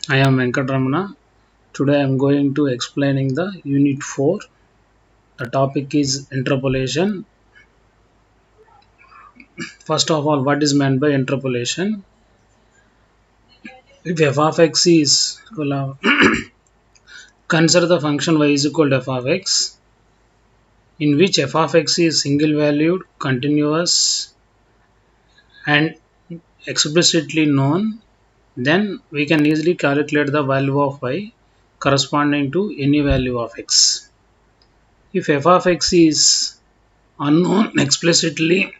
I am Venkatramana. Today I am going to explaining the Unit 4. The topic is interpolation. First of all, what is meant by interpolation? If f of x is consider the function y is equal to f of x, in which f of x is single valued, continuous, and explicitly known, then we can easily calculate the value of y corresponding to any value of x. If f of x is unknown explicitly,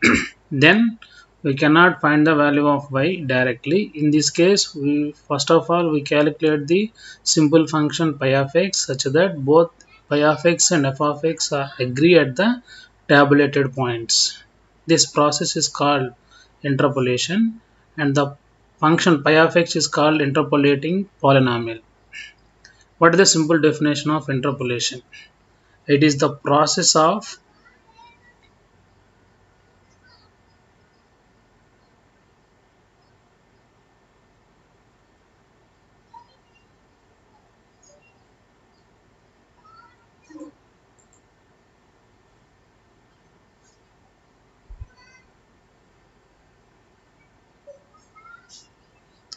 then we cannot find the value of y directly. In this case, we first of all we calculate the simple function pi of x such that both pi of x and f of x are agree at the tabulated points. This process is called interpolation, and the function pi of x is called interpolating polynomial. What is the simple definition of interpolation? It is the process of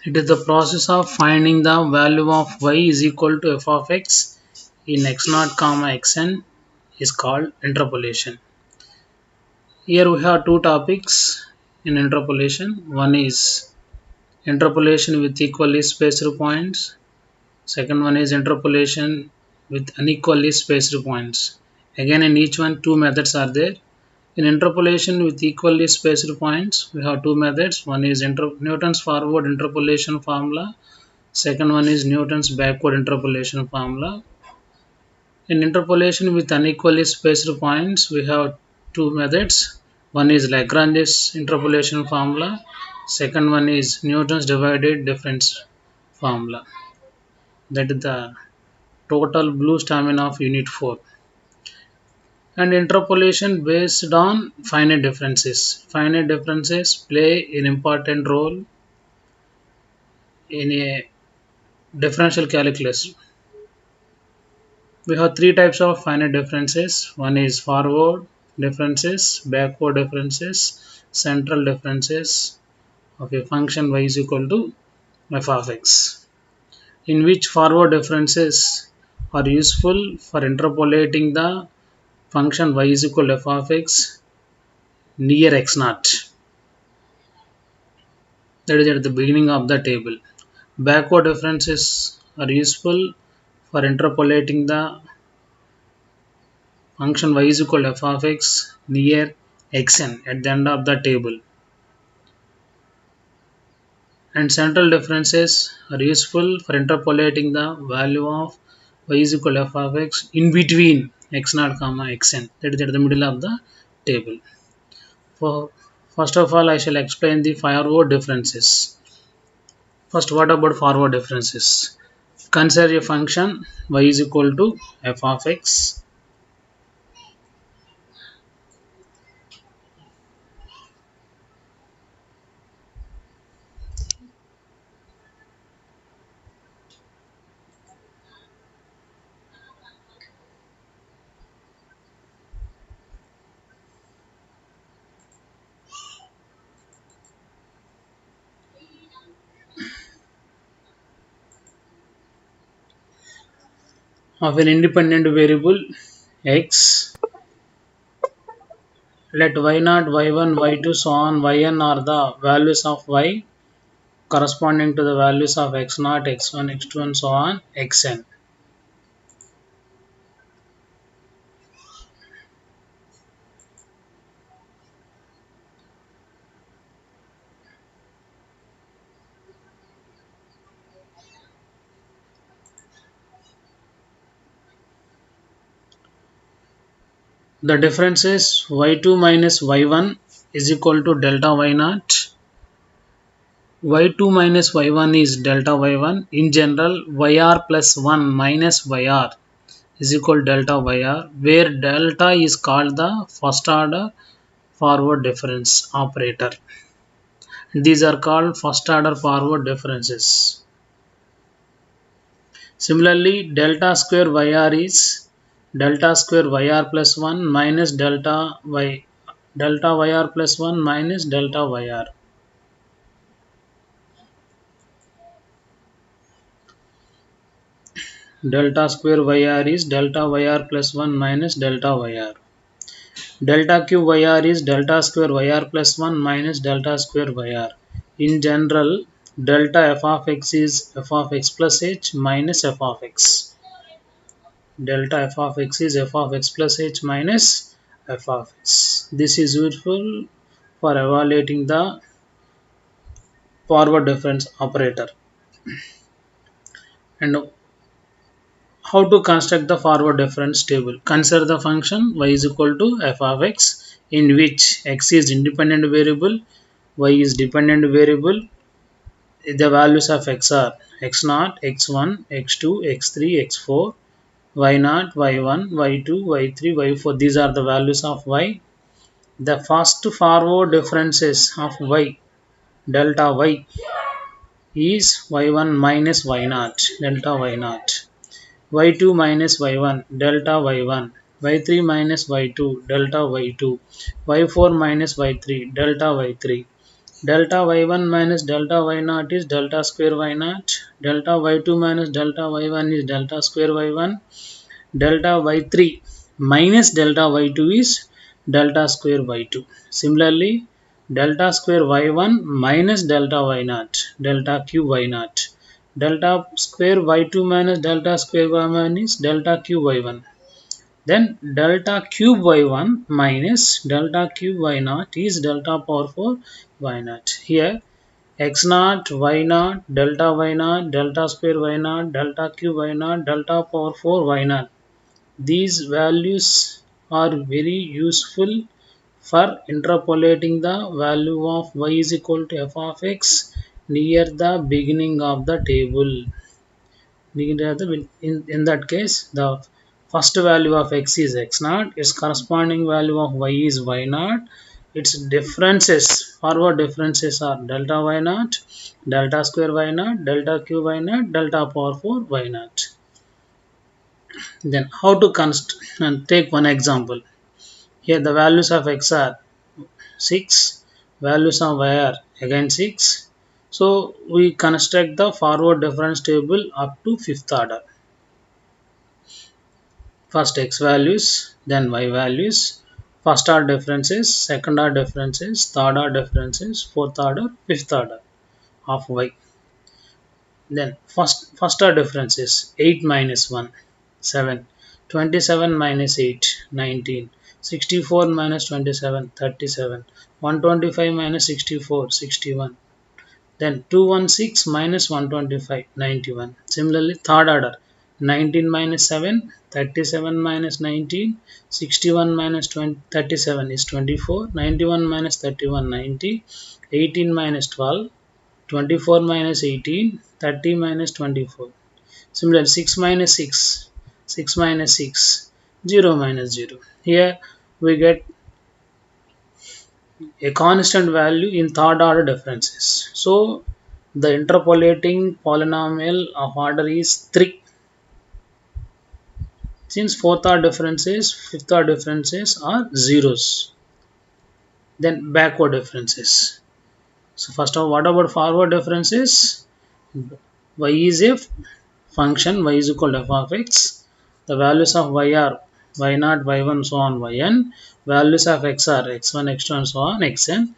It is the process of finding the value of y is equal to f of x in x naught comma xn is called interpolation. Here we have two topics in interpolation. One is interpolation with equally spaced points. Second one is interpolation with unequally spaced points. Again, in each one, two methods are there. In interpolation with equally spaced points, we have two methods. One is Newton's forward interpolation formula. Second one is Newton's backward interpolation formula. In interpolation with unequally spaced points, we have two methods. One is Lagrange's interpolation formula. Second one is Newton's divided difference formula. That is the total blue stamina of Unit 4. And interpolation based on finite differences. Finite differences play an important role in a differential calculus. We have three types of finite differences. One is forward differences, backward differences, central differences of a function y is equal to f of x, in which forward differences are useful for interpolating the function y is equal to f of x near x naught. That is at the beginning of the table. Backward differences are useful for interpolating the function y is equal to f of x near xn at the end of the table, and central differences are useful for interpolating the value of y is equal to f of x in between x naught comma xn, that is at the middle of the table. For first of all, I shall explain the forward differences. First, what about forward differences? Consider a function y is equal to f of x. Of an independent variable x. Let y0, y1, y2, so on, yn are the values of y corresponding to the values of x0, x1, x2, and so on, xn. The difference is y2 minus y1 is equal to delta y0. y2 minus y1 is delta y1. In general, yr plus 1 minus yr is equal to delta yr, where delta is called the first order forward difference operator. These are called first order forward differences. Similarly, delta square yr plus 1 minus delta yr plus 1 minus delta yr. Delta square yr is delta yr plus 1 minus delta yr. Delta cube yr is delta square yr plus 1 minus delta square yr. In general, delta f of x is f of x plus h minus f of x. Delta f of x is f of x plus h minus f of x. This is useful for evaluating the forward difference operator. And how to construct the forward difference table? Consider the function y is equal to f of x, in which x is independent variable, y is dependent variable. The values of x are x0, x1, x2, x3, x4, y0, y1, y2, y3, y4. These are the values of y. The first forward differences of y, delta y, is y1 minus y0, delta y0, y2 minus y1, delta y1, y3 minus y2, delta y2, y4 minus y3, delta y3. Delta y1 minus delta y0 is delta square y0, delta y2 minus delta y1 is delta square y1, delta y3 minus delta y2 is delta square y2. Similarly, delta square y1 minus delta y0, delta cube y0. Delta square y2 minus delta square y1 is delta cube y1. Then delta cube y1 minus delta cube y0 is delta power 4 y0. Here x0, y0, delta y0, delta square y0, delta cube y0, delta power 4 y0. These values are very useful for interpolating the value of y is equal to f of x near the beginning of the table. In that case, the first value of x is x0, its corresponding value of y is y0, its differences, forward differences are delta y0, delta square y0, delta cube y0, delta power 4 y0. Then how to construct, and take one example. Here the values of x are 6, values of y are again 6. So we construct the forward difference table up to fifth order. First x values, then y values, first order differences, second order differences, third order differences, fourth order, fifth order of y. Then first order differences: 8 minus 1, 7, 27 minus 8, 19, 64 minus 27, 37, 125 minus 64, 61. Then 216 minus 125, 91. Similarly, third order: 19 minus 7, 37 minus 19, 61 minus 37 is 24, 91 minus 31, 90, 18 minus 12, 24 minus 18, 30 minus 24. Similarly, 6 minus 6, 6 minus 6, 0 minus 0. Here we get a constant value in third order differences. So the interpolating polynomial of order is 3. Since fourth order differences, fifth order differences are zeros. Then backward differences. So first of all, what about forward differences? Y is a function, y is equal to f of x. The values of y are y0, y1, so on, yn. Values of x are x1, x2, and so on, xn.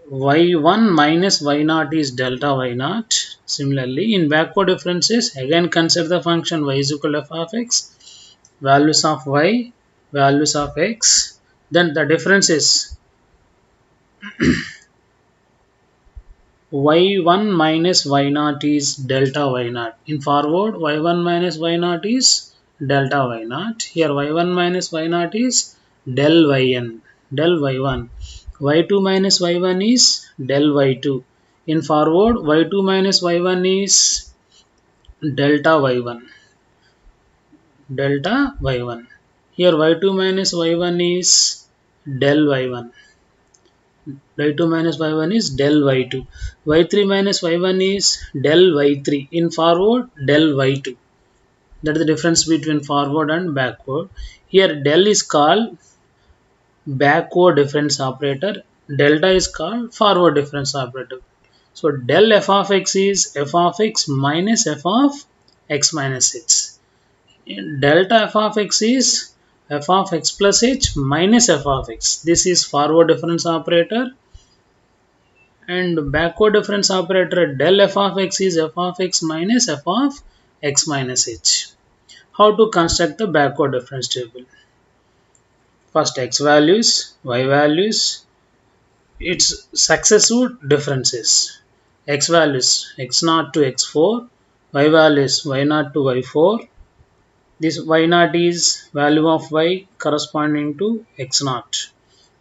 y1 minus y0 is delta y0. Similarly, in backward differences, again consider the function y is equal to f of x, values of y, values of x. Then the differences y1 minus y0 is delta y0. In forward, y1 minus y0 is delta y0. Here y1 minus y0 is del yn, del y1. y2 minus y1 is del y2. In forward, y2 minus y1 is delta y1, delta y1. Here y2 minus y1 is del y1. y2 minus y1 is del y2. y3 minus y1 is del y3. In forward, del y2. That is the difference between forward and backward. Here del is called backward difference operator. Delta is called forward difference operator. So del f of x is f of x minus f of x minus h. Delta f of x is f of x plus h minus f of x. This is forward difference operator, and backward difference operator del f of x is f of x minus f of x minus h. How to construct the backward difference table? First x values, y values, its successive differences. X values x0 to x4, y values y0 to y4. This y0 is value of y corresponding to x0.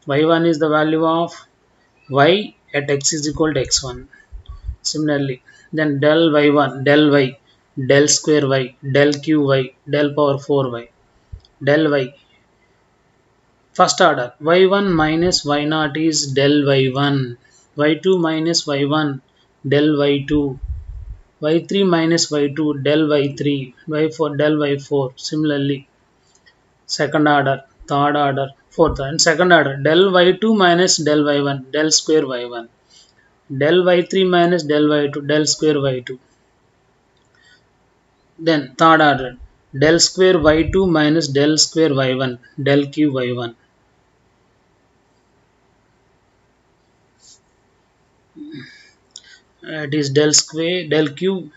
y1 is the value of y at x is equal to x1. Similarly, then del y, del square y, del q y, del power 4y, del y. First order, y1 minus y0 is del y1, y2 minus y1, del y2, y3 minus y2, del y3, y4, del y4. Similarly, second order, third order, fourth and second order, del y2 minus del y1, del square y1, del y3 minus del y2, del square y2. Then third order, del square y2 minus del square y1, del q y1. It is del square, del q,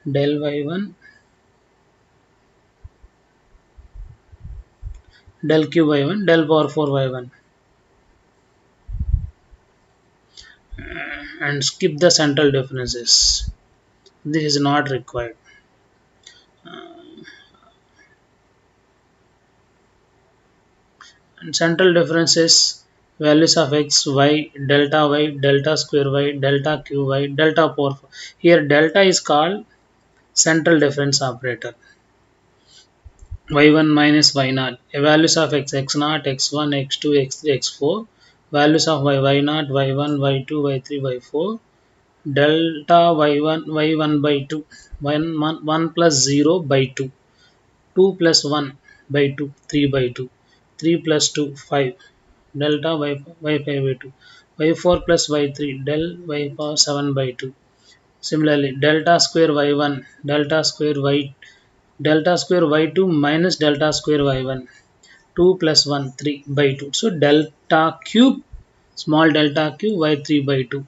del y1, del q y1, del power 4 y1. And skip the central differences. This is not required. And central differences, values of x, y, delta square y, delta q y, delta power 4. Here delta is called central difference operator. y1 minus y0, values of x, x0, x1, x2, x3, x4, values of y, y0, y1, y2, y3, y4, delta y1 by 2, 1 plus 0 by 2, 2 plus 1 by 2, 3 by 2, 3 plus 2, 5, delta y5 by 2, y4 plus y3, del y power 7 by 2. Similarly, delta square y1, delta square y2 minus delta square y1, 2 plus 1, 3 by 2. So delta cube, small delta q y3 by 2.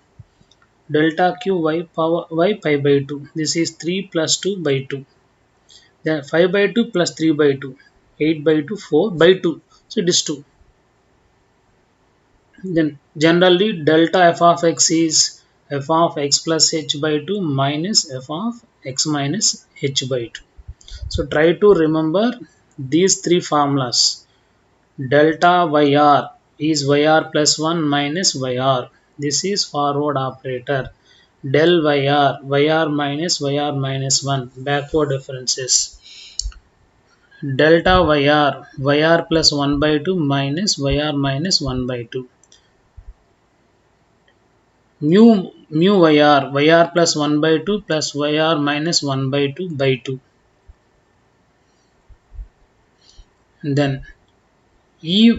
Delta q y power y 5 by 2. This is 3 plus 2 by 2. Then 5 by 2 plus 3 by 2. 8 by 2, 4 by 2. So it is 2. Then generally delta f of x is f of x plus h by 2 minus f of x minus h by 2. So try to remember these three formulas. Delta yr is yr plus 1 minus yr. This is forward operator. Del yr minus 1, backward differences. Delta yr plus 1 by 2 minus yr minus 1 by 2. Mu yr plus 1 by 2 plus yr minus 1 by 2 by 2. And then yr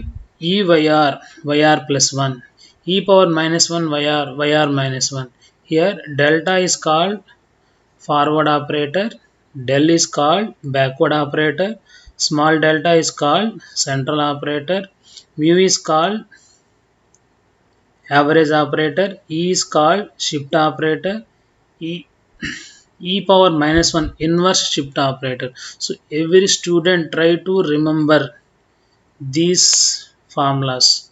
plus 1, e power minus 1 yr minus 1. Here delta is called forward operator, del is called backward operator, small delta is called central operator, mu is called average operator, e is called shift operator, e, e power minus 1 inverse shift operator. So every student try to remember these formulas.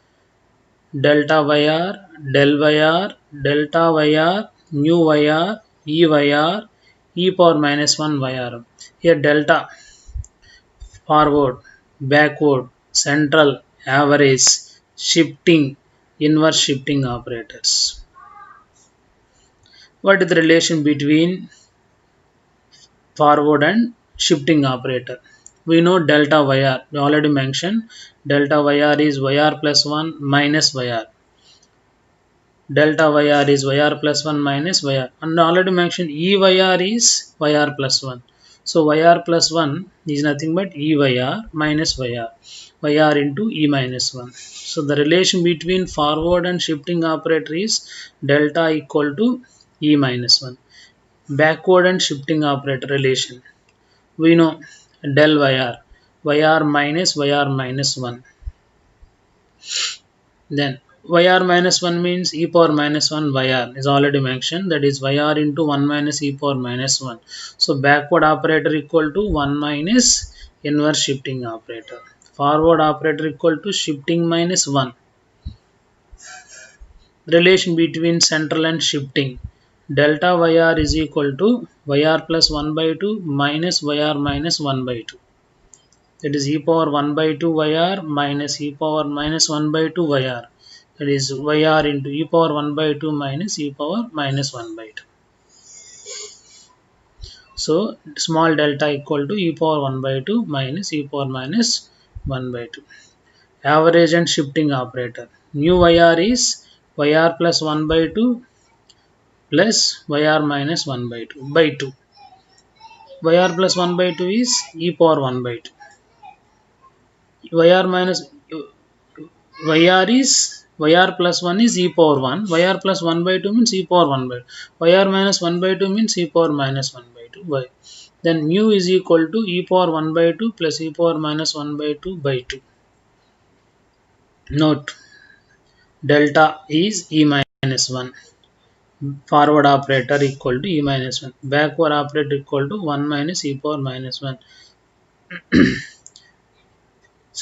Delta yr, del yr, delta yr, mu yr, yr, e power minus 1 yr. Here delta, forward, backward, central, average, shifting, inverse shifting operators. What is the relation between forward and shifting operator? We know delta yr. We already mentioned delta yr is yr plus 1 minus yr. Delta yr is yr plus 1 minus yr. And already mentioned EYR is yr plus 1. So yr plus 1 is nothing but EYR minus yr. Yr into E minus 1. So the relation between forward and shifting operator is delta equal to E minus 1. Backward and shifting operator relation. We know del yr. Yr minus 1. Then yr minus 1 means e power minus 1 yr is already mentioned, that is yr into 1 minus e power minus 1. So backward operator equal to 1 minus inverse shifting operator. Forward operator equal to shifting minus 1. Relation between central and shifting. Delta yr is equal to yr plus 1 by 2 minus yr minus 1 by 2. That is e power 1 by 2 yr minus e power minus 1 by 2 yr. That is yr into e power 1 by 2 minus e power minus 1 by 2. So small delta equal to e power 1 by 2 minus e power minus 1 by 2. Average and shifting operator. Mu yr is yr plus 1 by 2 plus yr minus 1 by 2 by 2. Yr plus 1 by 2 is e power 1 by 2. Yr minus yr is yr plus 1 is e power 1. Yr plus 1 by 2 means e power 1 by 2. Yr minus 1 by 2 means e power minus 1 by 2. Y. Then mu is equal to e power 1 by 2 plus e power minus 1 by 2 by 2. Note, delta is e minus 1. Forward operator equal to e minus 1. Backward operator equal to 1 minus e power minus 1.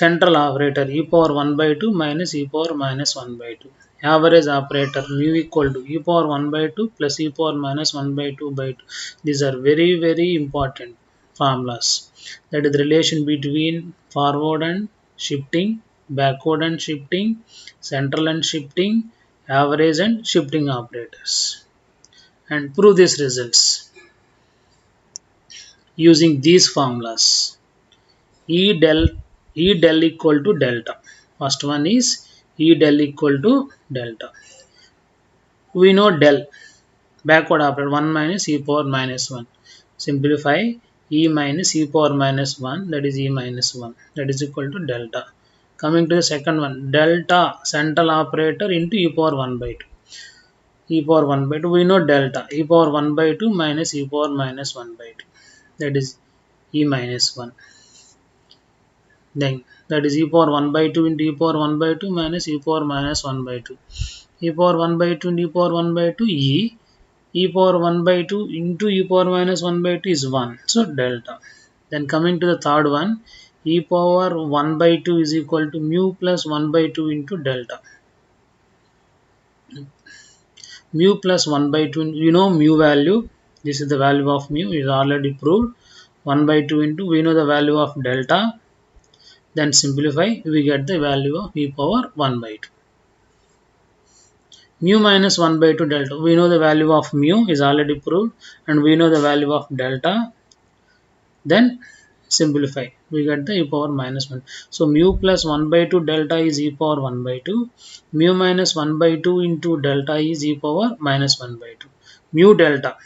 Central operator e power 1 by 2 minus e power minus 1 by 2. Average operator mu equal to e power 1 by 2 plus e power minus 1 by 2 by 2. These are very, very important formulas. That is the relation between forward and shifting, backward and shifting, central and shifting, average and shifting operators. And prove these results using these formulas. E del equal to delta. First one is E del equal to delta. We know del, backward operator 1 minus e power minus 1. Simplify, e minus e power minus 1, that is e minus 1, that is equal to delta. Coming to the second one, delta central operator into e power 1 by 2. E power 1 by 2, we know delta e power 1 by 2 minus e power minus 1 by 2, that is e minus 1. Then that is e power 1 by 2 into e power 1 by 2 minus e power minus 1 by 2. E power 1 by 2 into e power 1 by 2 e power 1 by 2 into e power minus 1 by 2 is 1. So delta. Then coming to the third one, e power 1 by 2 is equal to mu plus 1 by 2 into delta. Mu plus 1 by 2, you know mu value, this is the value of mu, is already proved. 1 by 2 into, we know the value of delta. Then simplify, we get the value of e power 1 by 2. Mu minus 1 by 2 delta, we know the value of mu is already proved, and we know the value of delta. Then simplify, we get the e power minus 1. So mu plus 1 by 2 delta is e power 1 by 2. Mu minus 1 by 2 into delta is e power minus 1 by 2. Mu delta,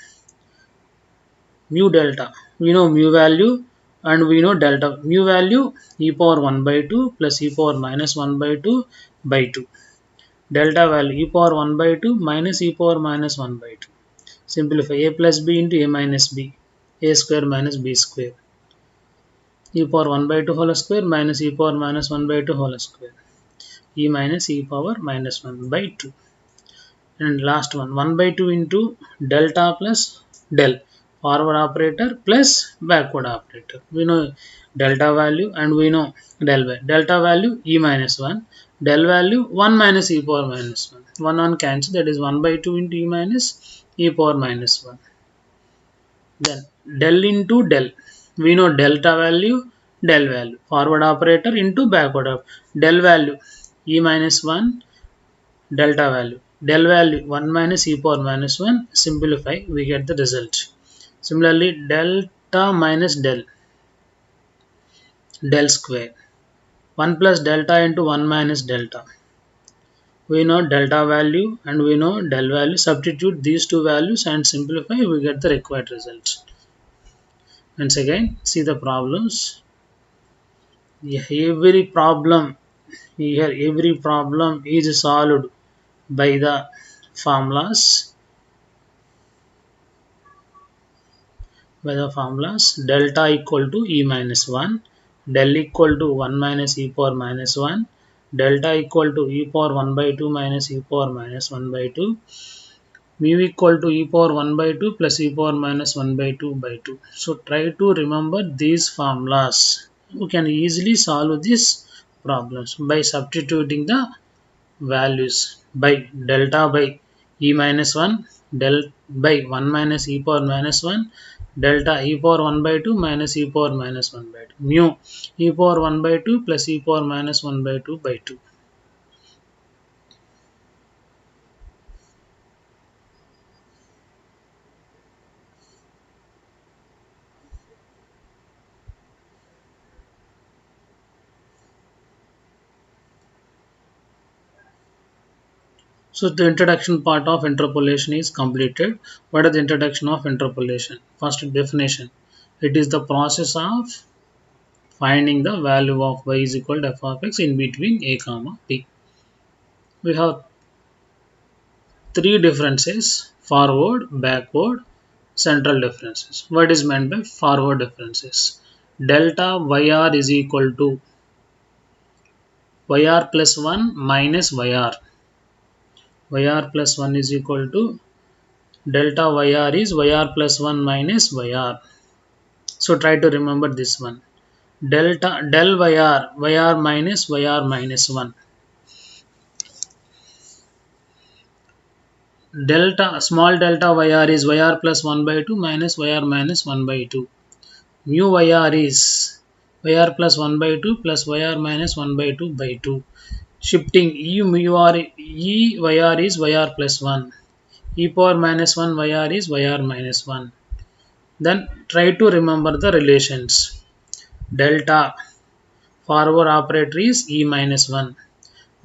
we know mu value and we know delta. Mu value e power 1 by 2 plus e power minus 1 by 2 by 2. Delta value e power 1 by 2 minus e power minus 1 by 2. Simplify, a plus b into a minus b, a square minus b square. E power 1 by 2 whole square minus e power minus 1 by 2 whole square. E minus e power minus 1 by 2. And last one, 1 by 2 into delta plus del. Forward operator plus backward operator. We know delta value and we know del value. Delta value e minus 1. Del value 1 minus e power minus 1. 1 cancel, that is 1 by 2 into e minus e power minus 1. Then del into del. We know delta value, del value. Forward operator into backward operator. Del value e minus 1. Delta value. Del value 1 minus e power minus 1. Simplify, we get the result. Similarly, delta minus del. del square. 1 plus delta into 1 minus delta. We know delta value and we know del value. Substitute these two values and simplify, we get the required result. Once again, see the problems. Every problem here, every problem is solved by the formulas. Delta equal to e minus 1, del equal to 1 minus e power minus 1, delta equal to e power 1 by 2 minus e power minus 1 by 2, mu equal to e power 1 by 2 plus e power minus 1 by 2 by 2. So try to remember these formulas. You can easily solve these problems by substituting the values by delta by e minus 1, del by 1 minus e power minus 1, delta e power 1 by 2 minus e power minus 1 by 2, mu e power 1 by 2 plus e power minus 1 by 2 by 2. So the introduction part of interpolation is completed. What is the introduction of interpolation? First definition. It is the process of finding the value of y is equal to f of x in between a comma b. We have three differences: forward, backward, central differences. What is meant by forward differences? Delta yr is equal to yr plus 1 minus yr. Yr plus 1 is equal to delta yr is yr plus 1 minus yr. So try to remember this one. Delta del yr minus yr minus 1. Delta small delta yr is yr plus 1 by 2 minus yr minus 1 by 2. Mu yr is yr plus 1 by 2 plus yr minus 1 by 2 by 2. Shifting e mu yr e yr is yr plus 1. E power minus 1 yr is yr minus 1. Then try to remember the relations. Delta forward operator is e minus 1.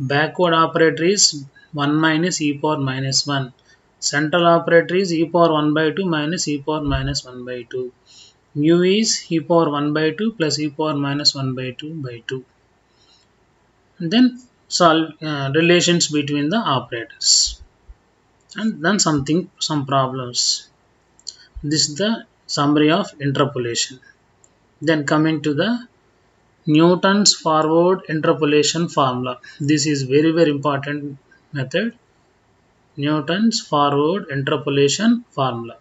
Backward operator is 1 minus e power minus 1. Central operator is e power 1 by 2 minus e power minus 1 by 2. Mu is e power 1 by 2 plus e power minus 1 by 2 by 2. And then solve relations between the operators. And then some problems. This is the summary of interpolation. Then coming to the Newton's forward interpolation formula. This is very important method. Newton's forward interpolation formula.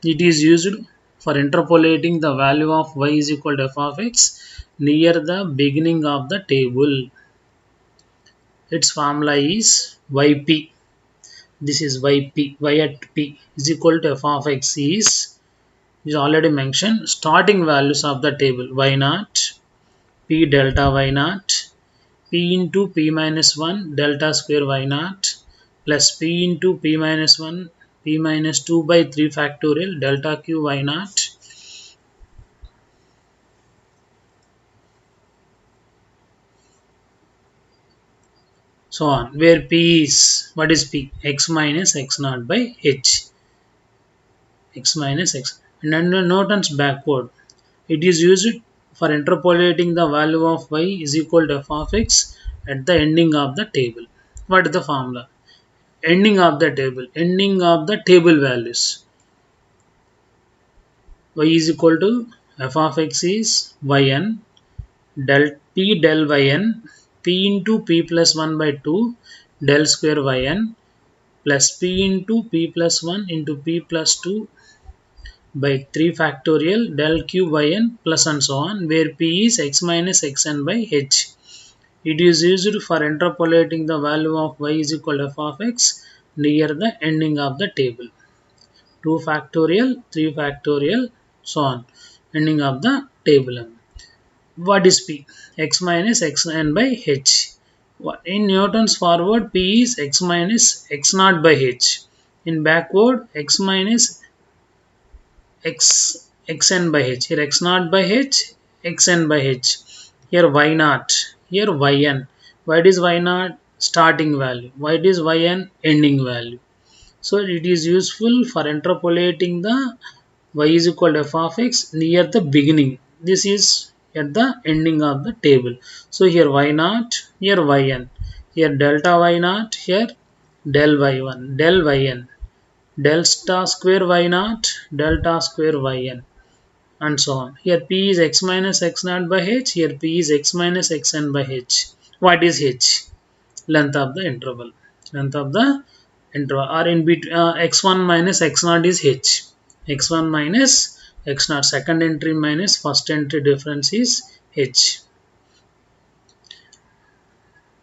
It is used for interpolating the value of y is equal to f of x near the beginning of the table. Its formula is yp. This is yp. Y at p is equal to f of x is already mentioned. Starting values of the table: y naught, p delta y naught, p into p minus 1 delta square y naught plus p into p minus 1 p minus 2 by 3 factorial delta q y naught. So on, where p is, what is p? X minus x naught by h. X minus x. And under Newton's backward, it is used for interpolating the value of y is equal to f of x at the ending of the table. What is the formula? Ending of the table. Ending of the table values. Y is equal to f of x is yn del p del yn p into p plus 1 by 2 del square yn plus p into p plus 1 into p plus 2 by 3 factorial del cube yn plus and so on, where p is x minus xn by h. It is used for interpolating the value of y is equal to f of x near the ending of the table. 2 factorial, 3 factorial, so on, ending of the table. What is p? X minus xn by h. In Newton's forward, p is x minus x naught by h. In backward, x minus xn by h. Here x naught by h, xn by h. Here y naught, here yn. Why it is y naught? Starting value. Why it is yn? Ending value. So it is useful for interpolating the y is equal to f of x near the beginning. This is at the ending of the table. So here y naught, here yn. Here delta y naught, here del y1, del yn. Delta square y naught, delta square yn, and so on. Here p is x minus x naught by h, here p is x minus xn by h. What is h? Length of the interval. Length of the interval, or in between x1 minus x naught is h. x1 minus x naught, second entry minus first entry difference is h.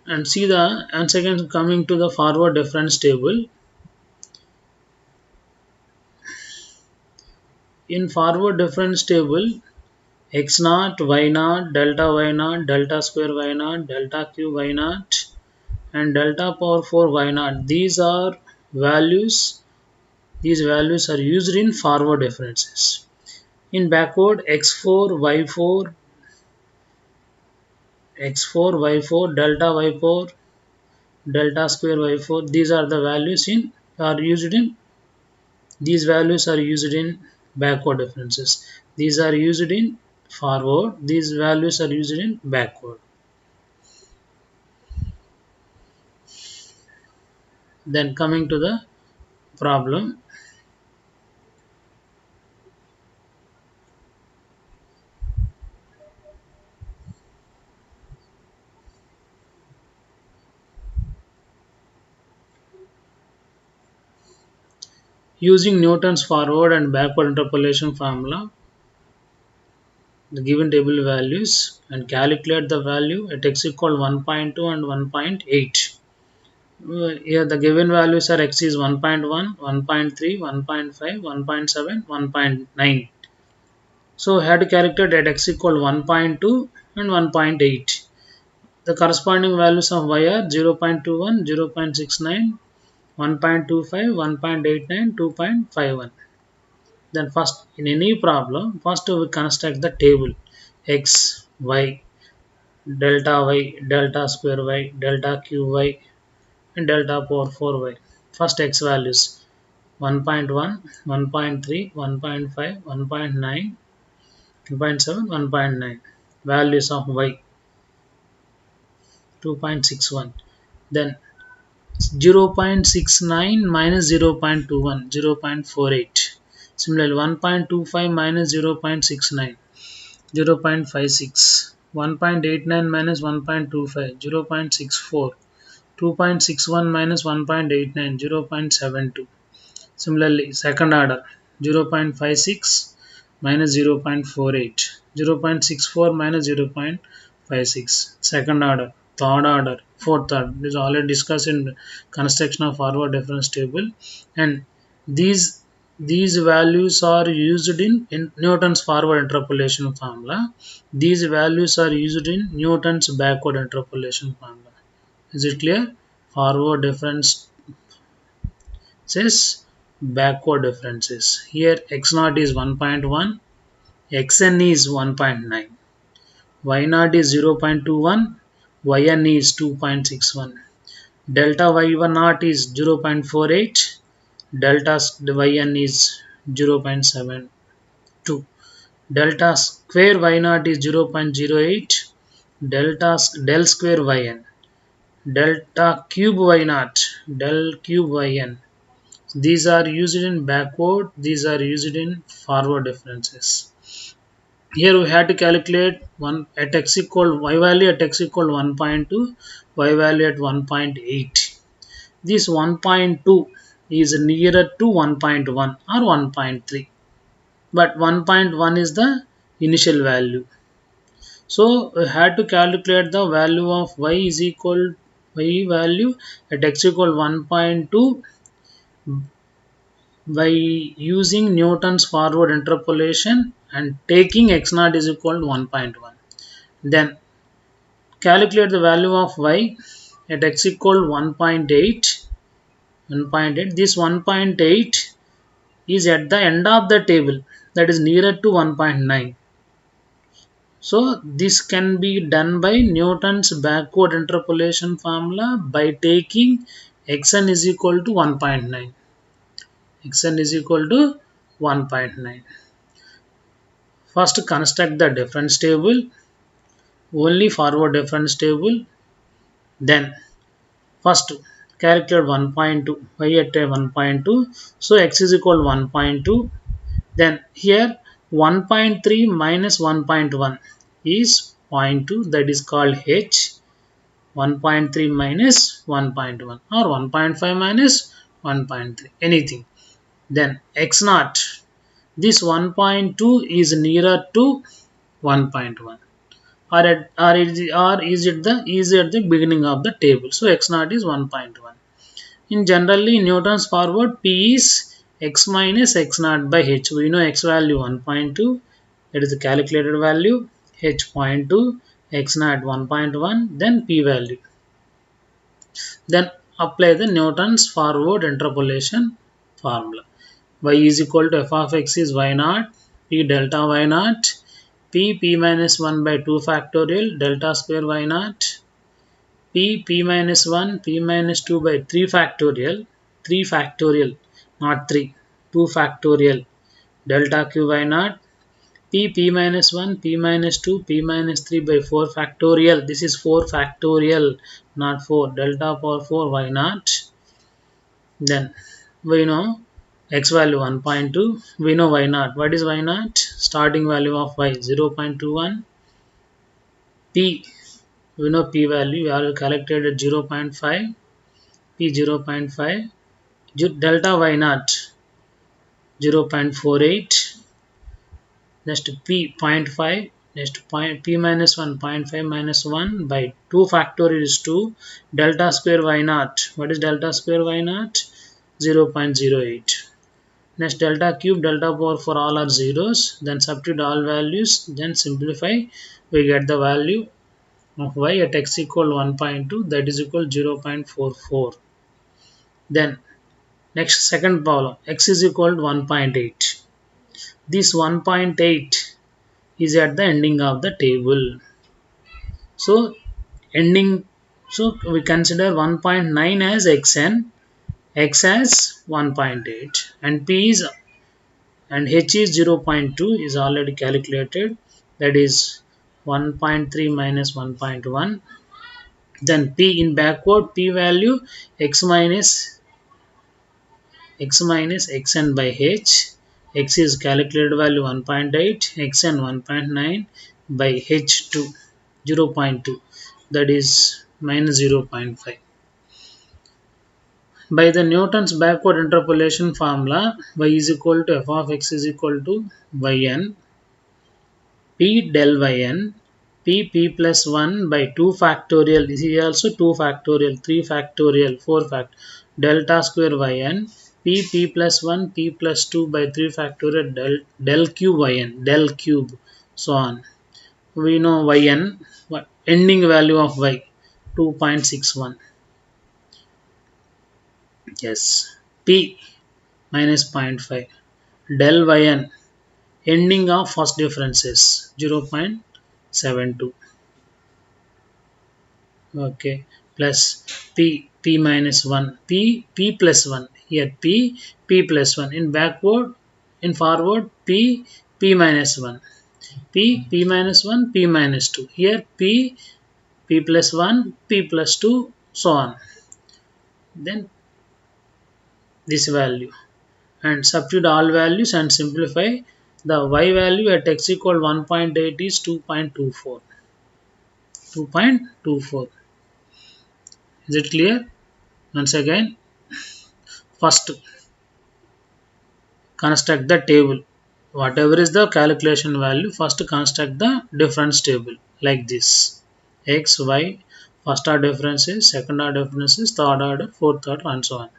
And see the, and second, coming to the forward difference table. In forward difference table, x naught, y naught, delta square y naught, delta cube y naught, and delta power 4 y naught. These are values. These values are used in forward differences. In backward, x4, y4, x4, y4, delta y4, delta square y4. These are the values in are used in. These values are used in backward differences. These are used in forward. These values are used in backward. Then coming to the problem. Using Newton's forward and backward interpolation formula, the given table values, and calculate the value at x equal 1.2 and 1.8. Here the given values are x is 1.1, 1.3, 1.5, 1.7, 1.9. So I had to calculate at x equal 1.2 and 1.8. The corresponding values of y are 0.21, 0.69, 1.25, 1.89, 2.51. Then first, in any problem, first we construct the table x, y, delta square y, delta cube y, and delta power 4y. First x values 1.1, 1.3, 1.5, 1.9, 1.7, 1.9. Values of y 2.61. Then 0.69 minus 0.21, 0.48. Similarly, 1.25 minus 0.69, 0.56. 1.89 minus 1.25, 0.64. 2.61 minus 1.89, 0.72. Similarly, second order 0.56 minus 0.48, 0.64 minus 0.56. Second order, third order, fourth order. This is already discussed in construction of forward difference table, and these values are used in Newton's forward interpolation formula. These values are used in Newton's backward interpolation formula. Is it clear? Forward difference says backward differences. Here x naught is 1.1, xn is 1.9, y naught is 0.21, yn is 2.61, delta y1 naught is 0.48, delta yn is 0.72, delta square y naught is 0.08, del square yn, delta cube y naught, del cube yn. These are used in backward, these are used in forward differences. Here we had to calculate one at x equal y value at x equal 1.2, y value at 1.8. This 1.2 is nearer to 1.1 or 1.3, but 1.1 is the initial value. So we had to calculate the value of y is equal y value at x equal 1.2 by using Newton's forward interpolation and taking x naught is equal to 1.1. Then calculate the value of y at x equal 1.8. 1.8. This 1.8 is at the end of the table. that is nearer to 1.9. So this can be done by Newton's backward interpolation formula by taking xn is equal to 1.9. xn is equal to 1.9. First construct the difference table, only forward difference table. Then first calculate 1.2, y at 1.2. So x is equal to 1.2. Then here 1.3 minus 1.1 is 0.2, that is called h. 1.3 minus 1.1 or 1.5 minus 1.3, anything. Then x naught, this 1.2 is nearer to 1.1, or is it the beginning of the table. So x naught is 1.1. In generally Newton's forward, P is x minus x naught by h. We know x value 1.2, that is the calculated value, h 0.2, x naught 1.1, then P value. Then apply the Newton's forward interpolation formula. Y is equal to f of x is y naught, P delta y naught, P minus 1 by 2 factorial, delta square y naught, P minus 1, P minus 2 by 3 factorial, not 3, 2 factorial, delta q y naught, P minus 1, P minus 2, P minus 3 by 4 factorial, this is 4 factorial, not 4, delta power 4 y naught. Then we know x value 1.2, we know y naught. What is y naught? Starting value of y 0.21, P, we know P value, we have calculated at 0.5, P 0.5, delta y naught 0.48, next P 0.5, next P minus 1 0.5 minus 1 by 2 factorial is 2, delta square y naught, what is delta square y naught? 0.08. Next delta cube, delta power for all are zeros, then substitute all values, then simplify, we get the value of y at x equal 1.2, that is equal 0.44. Then next second problem, x is equal to 1.8. This 1.8 is at the ending of the table. So we consider 1.9 as xn, x as 1.8, and p is and h is 0.2 is already calculated, that is 1.3 minus 1.1. Then p in backward, p value x minus xn by h, x is calculated value 1.8, xn 1.9 by h2 0.2, that is minus 0.5. By the Newton's backward interpolation formula, y is equal to f of x is equal to yn, P del yn, P plus 1 by 2 factorial, this is also 2 factorial, 3 factorial, 4 fact, delta square yn, P plus 1, P plus 2 by 3 factorial, del cube yn, del cube, so on. We know yn, ending value of y, 2.61. Yes, P minus 0.5, del yn, ending of first difference is 0.72. Okay, plus p minus 1, p plus 1, here p plus 1, in backward, in forward p minus 1, p minus 1, p minus 2, here p plus 1, p plus 2, so on. Then this value, and substitute all values and simplify, the y value at x equal 1.8 is 2.24. 2.24. Is it clear? Once again, first construct the table. Whatever is the calculation value, first construct the difference table like this. X, Y, first order differences, second order differences, third order, fourth order, and so on.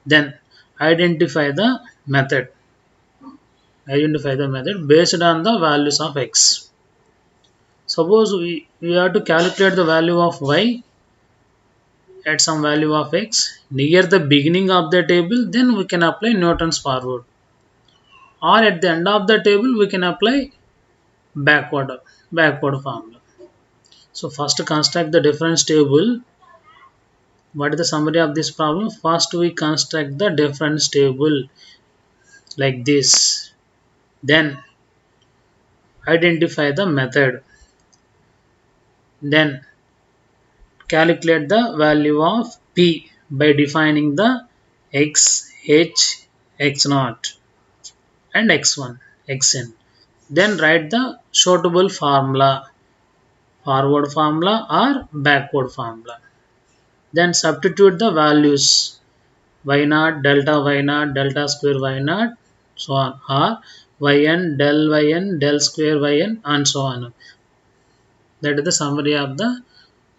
Then identify the method. Identify the method based on the values of x. Suppose we have to calculate the value of y at some value of x near the beginning of the table, then we can apply Newton's forward. or at the end of the table we can apply backward formula. So first construct the difference table. What is the summary of this problem? First we construct the difference table like this. Then identify the method. Then calculate the value of P by defining the x, h, x naught and x1, xn. Then write the suitable formula, forward formula or backward formula. Then substitute the values y naught, delta square y naught, so on, or yn, del square yn, and so on. That is the summary of the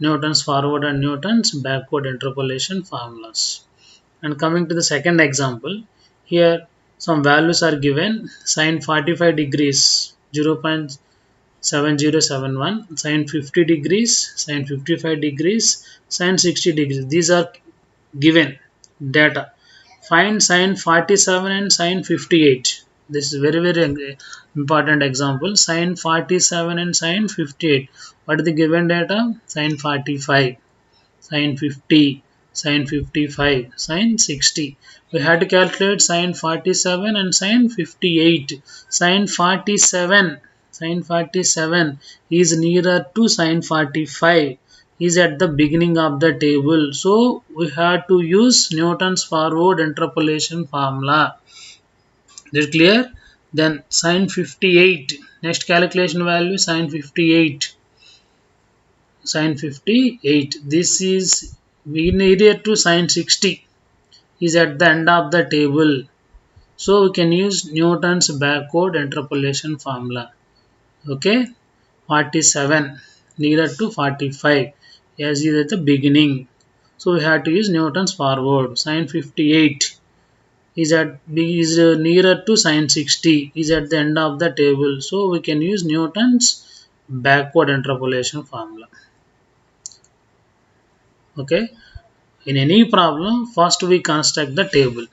Newton's forward and Newton's backward interpolation formulas. And coming to the second example, here some values are given: sine 45 degrees 0.7071, sine 50 degrees, sine 55 degrees, sine 60 degrees. These are given data. Find sine 47 and sine 58. This is very important example. Sine 47 and sine 58. What is the given data? Sine 45, sine 50, sine 55, sine 60. We had to calculate sine 47 and sine 58. Sine 47 is nearer to sine 45, is at the beginning of the table. So we had to use Newton's forward interpolation formula. Is it clear? Then sine 58. Next calculation value sine 58. Sine 58. This is nearer to sine 60. Is at the end of the table. So we can use Newton's backward interpolation formula. Okay. 47 nearer to 45 as is at the beginning. So we have to use Newton's forward. Sine 58 is nearer to sine 60 is at the end of the table. So we can use Newton's backward interpolation formula. Okay. In any problem, first we construct the table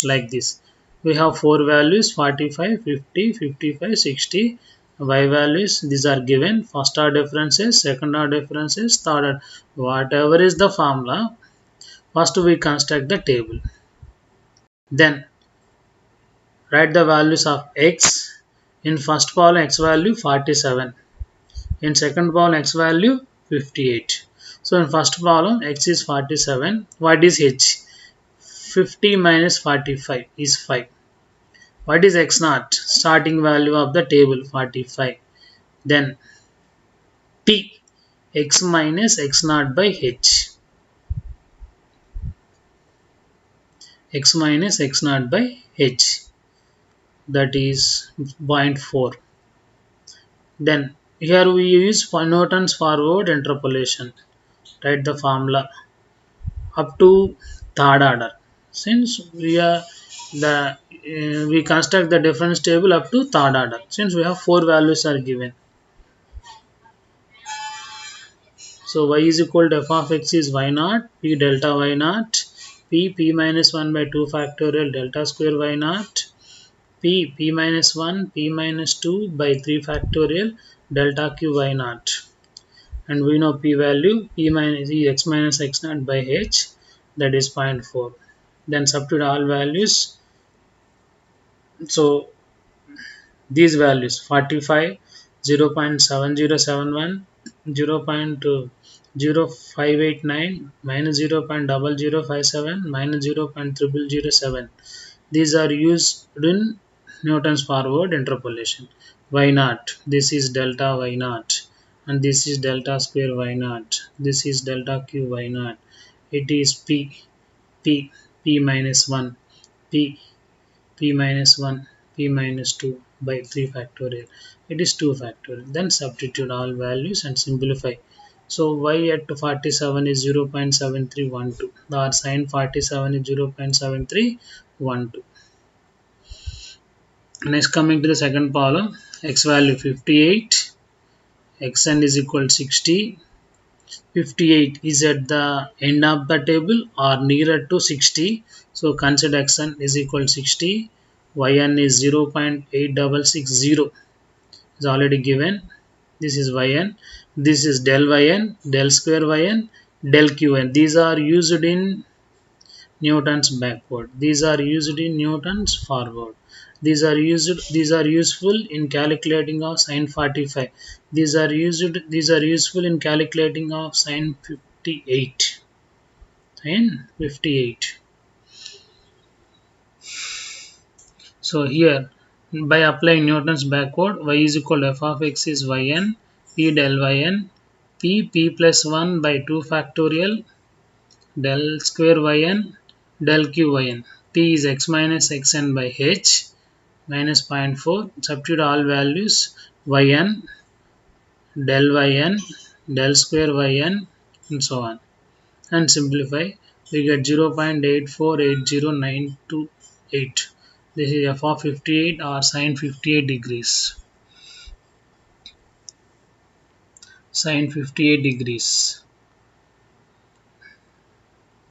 like this. We have four values: 45, 50, 55, 60. Y values, these are given. First order differences, second order differences, third order. Whatever is the formula, first we construct the table. Then write the values of x. In first column x value 47. In second column x value 58. So in first column x is 47. What is h? 50 minus 45 is 5. What is x naught? Starting value of the table 45. Then P, x minus x naught by h. X minus x naught by h. That is 0.4. Then here we use Newton's forward interpolation. Write the formula up to third order. Since we construct the difference table up to third order. Since we have four values are given. So y is equal to f of x is y naught, p delta y naught, p minus 1 by 2 factorial delta square y naught, p minus 1, p minus 2 by 3 factorial delta q y naught. And we know p value, p minus x minus x naught by h, that is 0.4. Then substitute all values. So these values 45, 0.7071, 0.0589, minus 0.0057, minus 0.0007. These are used in Newton's forward interpolation. Y naught, this is delta y naught, and this is delta square y naught, this is delta q y naught. It is p minus 1, p minus 1, p minus 2 by 3 factorial. It is 2 factorial. Then substitute all values and simplify. So y at 47 is 0.7312. The sine 47 is 0.7312. Next, coming to the second column, x value 58, xn is equal to 60. 58 is at the end of the table or nearer to 60. So consider xn is equal to 60. yn is 0.8660 is already given. This is yn, this is del yn, del square yn, del qn. These are used in Newton's backward. These are used in Newton's forward. These are useful in calculating of sin 45. These are useful in calculating of sin 58. Sin 58. So here, by applying Newton's backward, y is equal to f of x is yn, p del yn, p plus 1 by 2 factorial, del square yn, del qyn. P is x minus xn by h minus 0.4. Substitute all values yn, del square yn, and so on. And simplify, we get 0.8480928. This is f of 58 or sin 58 degrees. Sin 58 degrees.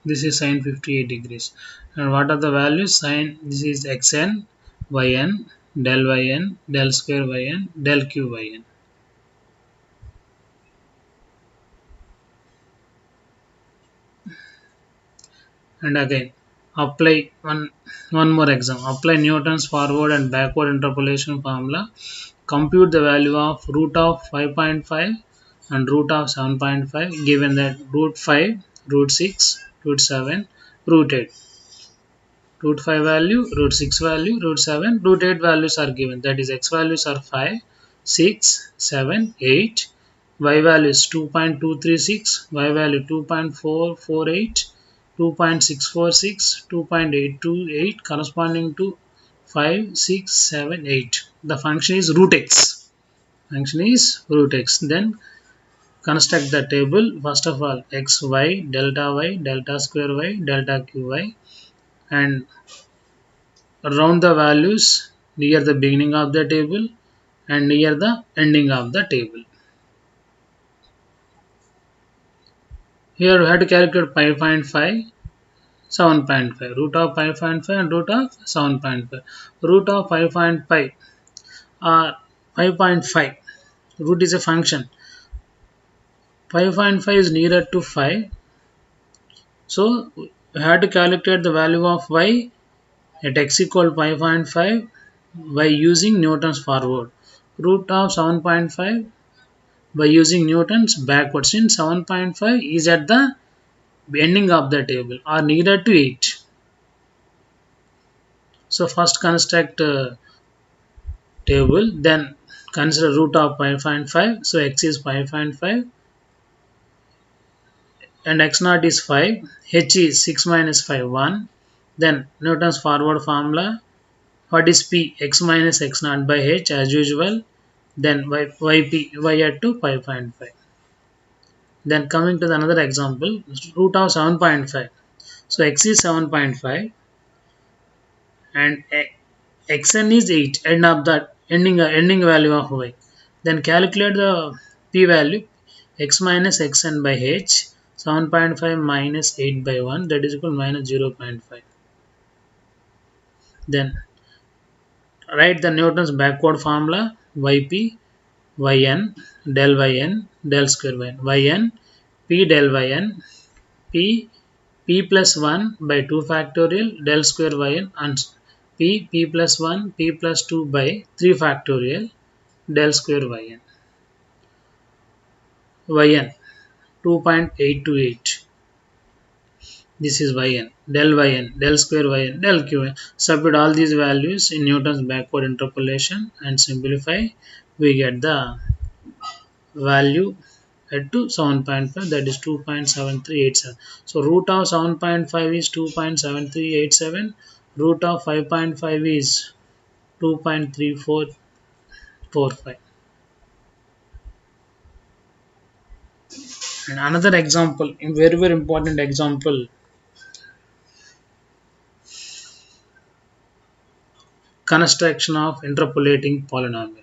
This is sin 58 degrees. And what are the values? Sin, this is xn, yn, del square yn, del qyn. And again, apply one more example. Apply Newton's forward and backward interpolation formula. Compute the value of root of 5.5 and root of 7.5, given that root 5, root 6, root 7, root 8. Root 5 value, root 6 value, root 7, root 8 values are given. That is, x values are 5, 6, 7, 8. Y value is 2.236, y value 2.448, 2.646, 2.828, corresponding to 5, 6, 7, 8. The function is root x. Function is root x. Then construct the table. First of all, x, y, delta square y, delta qy, and round the values near the beginning of the table and near the ending of the table. Here we have to calculate 5.5, 7.5, root of 5.5 and root of 7.5. Root of 5.5 or 5.5, root is a function. 5.5 is nearer to 5. So we have to calculate the value of y at x equal 5.5 by using Newton's forward. Root of 7.5 by using Newton's backward, since 7.5 is at the ending of the table or nearer to 8. So first construct table, then consider root of 5.5. So x is 5.5 and x0 is 5. H is 6 minus 5, 1. Then Newton's forward formula. What is p? X minus x0 by h as usual. Then y at to 5.5. Then coming to the another example, root of 7.5. So x is 7.5 and xn is 8, end of that ending value of y. Then calculate the p value, x minus xn by h, 7.5 minus 8 by 1, that is equal to minus 0.5. Then write the Newton's backward formula, yp, yn, del square yn, p del yn, p plus 1 by 2 factorial, del square yn, and p plus 1, p plus 2 by 3 factorial, del square yn. Yn 2.828. This is yn, del square yn, del qn. Substitute all these values in Newton's backward interpolation and simplify. We get the value at to 7.5, that is 2.7387. So root of 7.5 is 2.7387. Root of 5.5 is 2.3445. And another example, a very important example, construction of interpolating polynomial.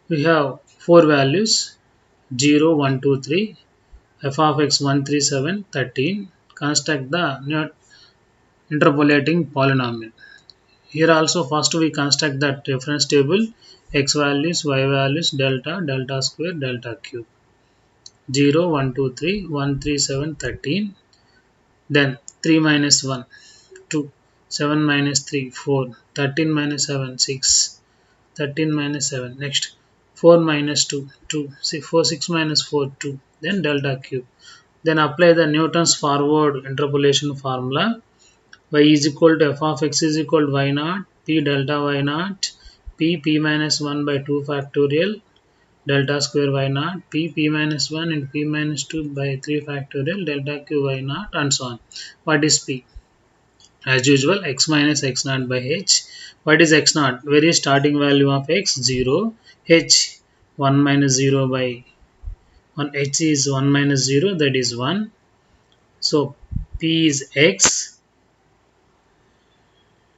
We have 4 values, 0, 1, 2, 3, f of x 1, 3, 7, 13. Construct the interpolating polynomial. Here also first we construct that reference table, x values, y values, delta, delta square, delta cube. 0, 1, 2, 3, 1, 3, 7, 13. Then 3 minus 1, 2, 7 minus 3, 4, 13 minus 7, 6, 13 minus 7. Next 4 minus 2, 2, 6, 4, 6 minus 4, 2. Then delta cube. Then apply the Newton's forward interpolation formula. Y is equal to f of x is equal to y naught, p delta y naught, p minus 1 by 2 factorial, delta square y naught, p minus 1 and p minus 2 by 3 factorial, delta q y naught, and so on. What is p? As usual, x minus x naught by h. What is x naught? Very starting value of x, 0. H, 1 minus 0 by 1. H is 1 minus 0, that is 1. So p is x,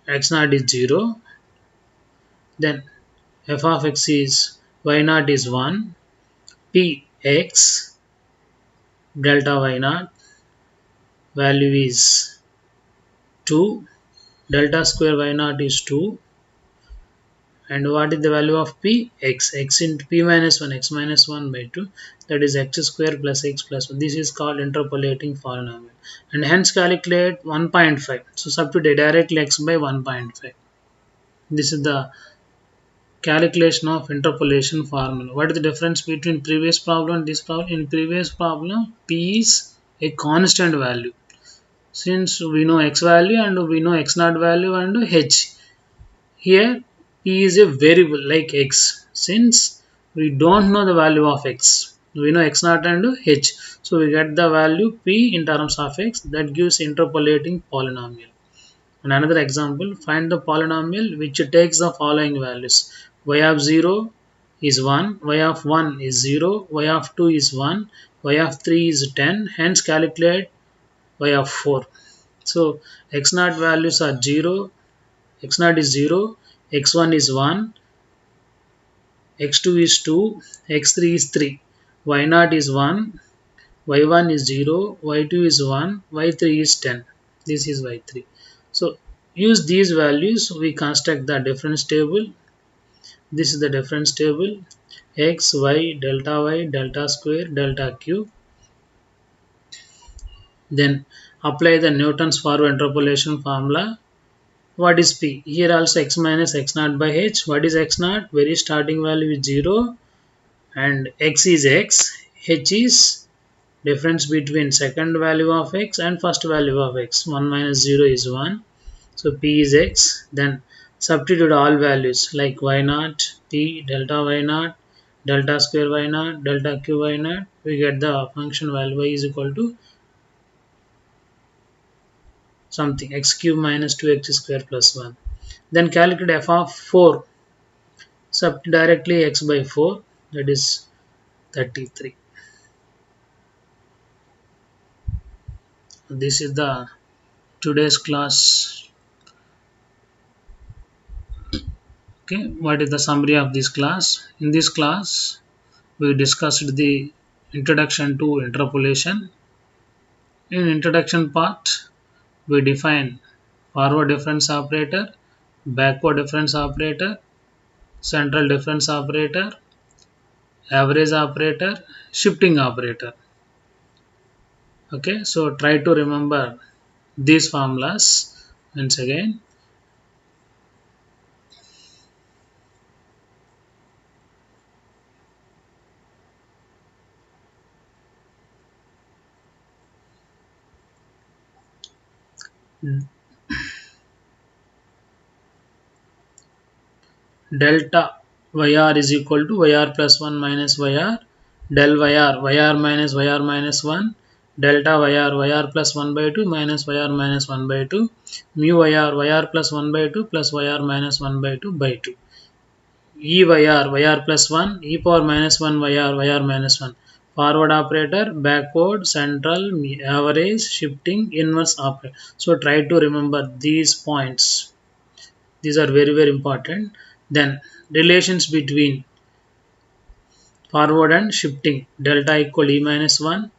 x naught is 0. Then f of x is y naught is 1. P x delta y naught value is 2. Delta square y naught is 2. And what is the value of p? X. X into p minus 1, x minus 1 by 2. That is x square plus x plus 1. This is called interpolating polynomial. And hence calculate 1.5. So substitute directly x by 1.5. This is the calculation of interpolation formula. What is the difference between previous problem and this problem? In previous problem, p is a constant value. Since we know x value and we know x naught value and h. Here p is a variable like x. Since we don't know the value of x, we know x naught and h. So we get the value p in terms of x. That gives interpolating polynomial. And another example, find the polynomial which takes the following values. Y of 0 is 1, y of 1 is 0, y of 2 is 1, y of 3 is 10, hence calculate y of 4. So x naught values are 0, x naught is 0, x1 is 1, x2 is 2, x3 is 3, y naught is 1, y1 is 0, y2 is 1, y3 is 10. This is y3. So use these values, we construct the difference table. This is the difference table, x, y, delta square, delta cube. Then apply the Newton's forward interpolation formula. What is p? Here also x minus x naught by h. What is x naught? Very starting value is 0 and x is x. H is difference between second value of x and first value of x. 1 minus 0 is 1. So p is x. Then substitute all values like y naught, p, delta y naught, delta square y naught, delta q y naught. We get the function value y is equal to something x cube minus 2x square plus 1. Then calculate f of 4. Substitute directly x by 4, that is 33. This is the today's class. Okay, what is the summary of this class? In this class, we discussed the introduction to interpolation. In introduction part, we define forward difference operator, backward difference operator, central difference operator, average operator, shifting operator. Okay, so try to remember these formulas once again. Delta yr is equal to yr plus 1 minus yr, del yr minus 1, delta yr plus 1 by 2 minus yr minus 1 by 2, mu yr plus 1 by 2 plus yr minus 1 by 2 by 2. Yr plus 1, e power minus 1 yr minus 1. Forward operator, backward, central, average, shifting, inverse operator. So try to remember these points. These are very important. Then relations between forward and shifting. Delta equal e minus 1,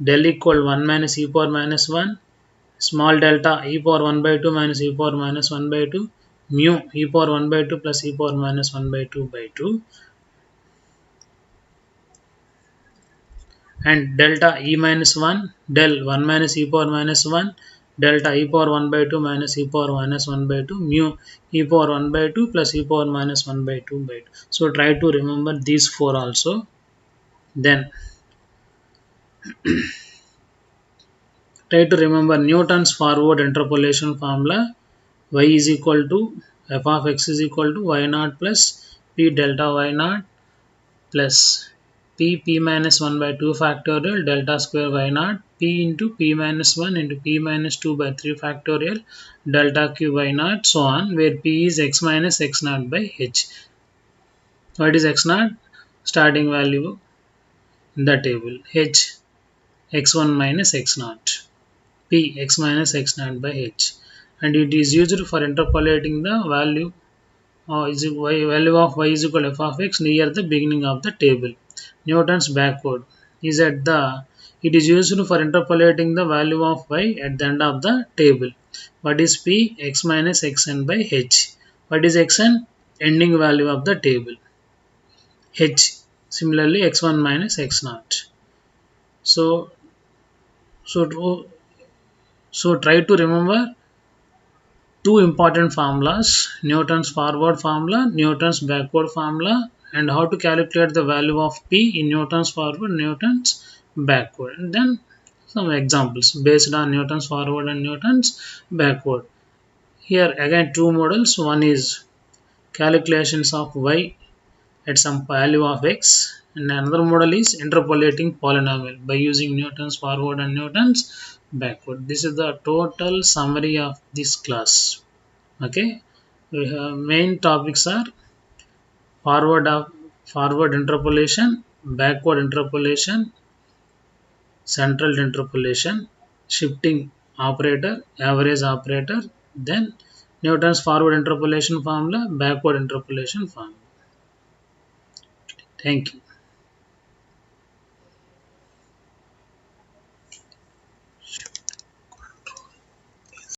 del equal 1 minus e power minus 1, small delta e power 1 by 2 minus e power minus 1 by 2 mu e power 1 by 2 plus e power minus 1 by 2 by 2 and delta e minus 1 del 1 minus e power minus 1 delta e power 1 by 2 minus e power minus 1 by 2 mu e power 1 by 2 plus e power minus 1 by 2 by 2. So try to remember these four also. Then try to remember Newton's forward interpolation formula. Y is equal to f of x is equal to y naught plus p delta y naught plus p minus 1 by 2 factorial delta square y naught p into p minus 1 into p minus 2 by 3 factorial delta q y naught so on, where p is x minus x naught by h. What is x naught? Starting value in the table. H x1 minus x naught. P x minus x naught by h, and it is used for interpolating the value value of y is equal to f of x near the beginning of the table. Newton's backward is at the it is used for interpolating the value of y at the end of the table. What is p? X minus xn by h. What is xn? Ending value of the table. H similarly x1 minus x naught. So so so try to remember two important formulas: Newton's forward formula, Newton's backward formula, and how to calculate the value of P in Newton's forward, Newton's backward. And then some examples based on Newton's forward and Newton's backward. Here again two models. One is calculations of y at some value of x, and another model is interpolating polynomial by using Newton's forward and Newton's backward. This is the total summary of this class. Okay, we have main topics are forward of forward interpolation, backward interpolation, central interpolation, shifting operator, average operator, then Newton's forward interpolation formula, backward interpolation formula. Thank you.